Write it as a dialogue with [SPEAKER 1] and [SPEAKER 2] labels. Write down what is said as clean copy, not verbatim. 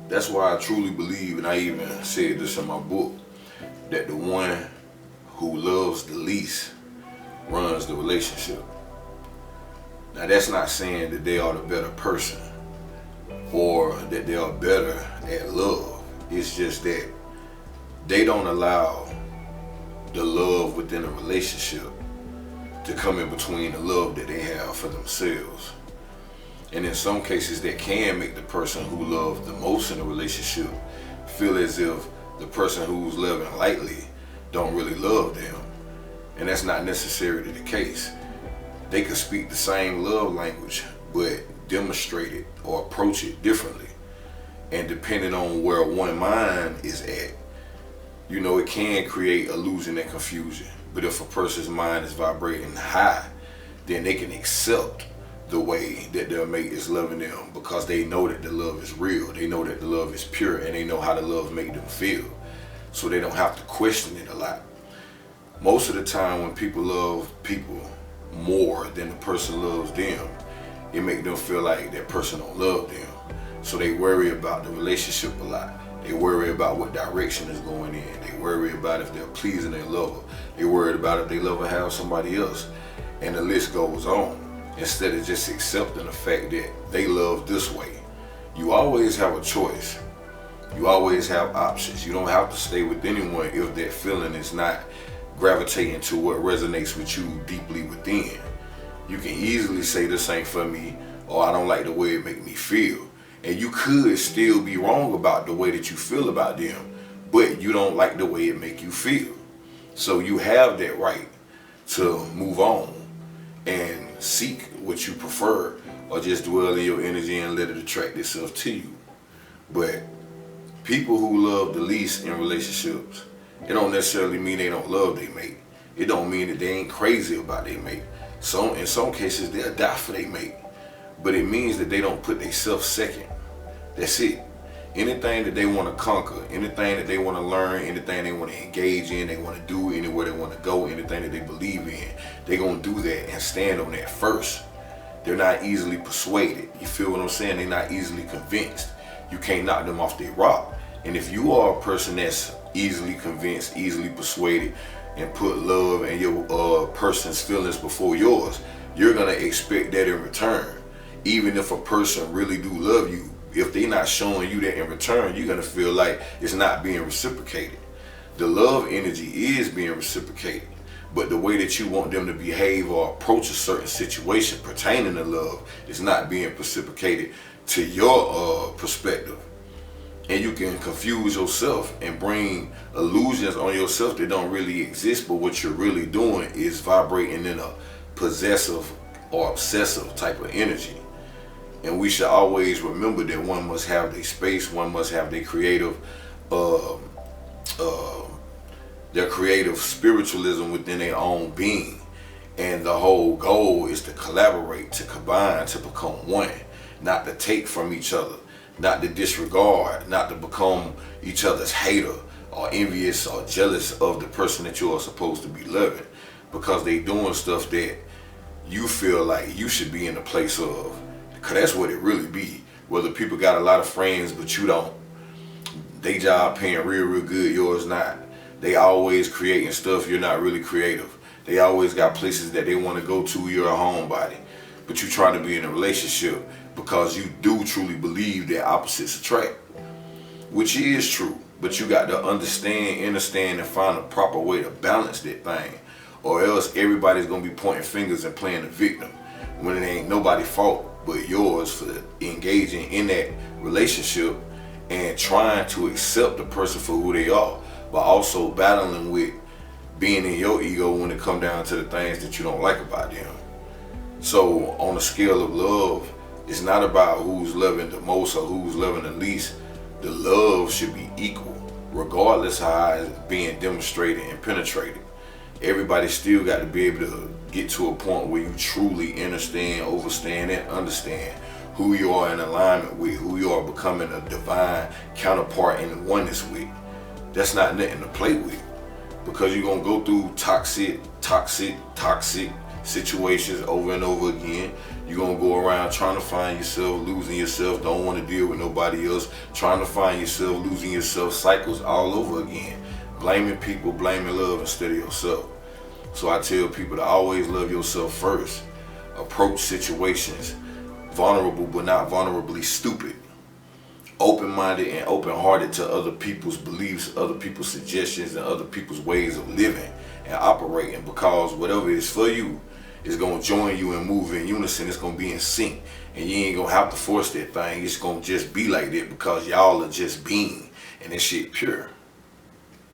[SPEAKER 1] That's why I truly believe, and I even said this in my book, that the one who loves the least runs the relationship. Now that's not saying that they are the better person or that they are better at love. It's just that they don't allow the love within a relationship to come in between the love that they have for themselves. And in some cases that can make the person who loves the most in a relationship feel as if the person who's loving lightly don't really love them. And that's not necessarily the case. They could speak the same love language, but demonstrate it or approach it differently. And depending on where one mind is at, it can create illusion and confusion. But if a person's mind is vibrating high, then they can accept the way that their mate is loving them because they know that the love is real. They know that the love is pure, and they know how the love make them feel. So they don't have to question it a lot. Most of the time when people love people more than the person loves them, it make them feel like that person don't love them. So they worry about the relationship a lot. They worry about what direction is going in. They worry about if they're pleasing their lover. They worry about if they lover have somebody else. And the list goes on. Instead of just accepting the fact that they love this way. You always have a choice. You always have options. You don't have to stay with anyone if that feeling is not gravitating to what resonates with you deeply within. You can easily say this ain't for me, or I don't like the way it make me feel. And you could still be wrong about the way that you feel about them, but you don't like the way it make you feel. So you have that right to move on and seek what you prefer, or just dwell in your energy and let it attract itself to you. But people who love the least in relationships, it don't necessarily mean they don't love their mate. It don't mean that they ain't crazy about their mate. So in some cases they'll die for their mate. But it means that they don't put themselves second. That's it. Anything that they want to conquer, anything that they want to learn, anything they want to engage in, they want to do, anywhere they want to go, anything that they believe in, they're going to do that and stand on that first. They're not easily persuaded. You feel what I'm saying? They're not easily convinced. You can't knock them off their rock. And if you are a person that's easily convinced, easily persuaded, and put love and your person's feelings before yours, you're going to expect that in return. Even if a person really do love you, if they're not showing you that in return, you're going to feel like it's not being reciprocated. The love energy is being reciprocated, but the way that you want them to behave or approach a certain situation pertaining to love is not being reciprocated to your perspective. And you can confuse yourself and bring illusions on yourself that don't really exist, but what you're really doing is vibrating in a possessive or obsessive type of energy. And we should always remember that one must have their space, one must have their creative spiritualism within their own being. And the whole goal is to collaborate, to combine, to become one, not to take from each other, not to disregard, not to become each other's hater or envious or jealous of the person that you are supposed to be loving, because they doing stuff that you feel like you should be in the place of. Because that's what it really be. Whether people got a lot of friends but you don't. They job paying real good, yours not. They always creating stuff, you're not really creative. They always got places that they want to go to, you're a homebody. But you trying to be in a relationship because you do truly believe that opposites attract. Which is true. But you got to understand, and find a proper way to balance that thing. Or else everybody's going to be pointing fingers and playing the victim when it ain't nobody's fault but yours for engaging in that relationship and trying to accept the person for who they are, but also battling with being in your ego when it come down to the things that you don't like about them. So on a scale of love, it's not about who's loving the most or who's loving the least. The love should be equal, regardless of how it's being demonstrated and penetrated. Everybody still got to be able to get to a point where you truly understand, overstand, and understand who you are in alignment with, who you are becoming a divine counterpart in oneness with. That's not nothing to play with, because you're going to go through toxic situations over and over again. You're gonna go around trying to find yourself, losing yourself, don't want to deal with nobody else, trying to find yourself, losing yourself, cycles all over again. Blaming people, blaming love instead of yourself. So I tell people to always love yourself first. Approach situations vulnerable but not vulnerably stupid. Open-minded and open-hearted to other people's beliefs, other people's suggestions, and other people's ways of living and operating, because whatever is for you is going to join you and move in unison. It's going to be in sync, and you ain't going to have to force that thing. It's going to just be like that because y'all are just being, and that shit pure.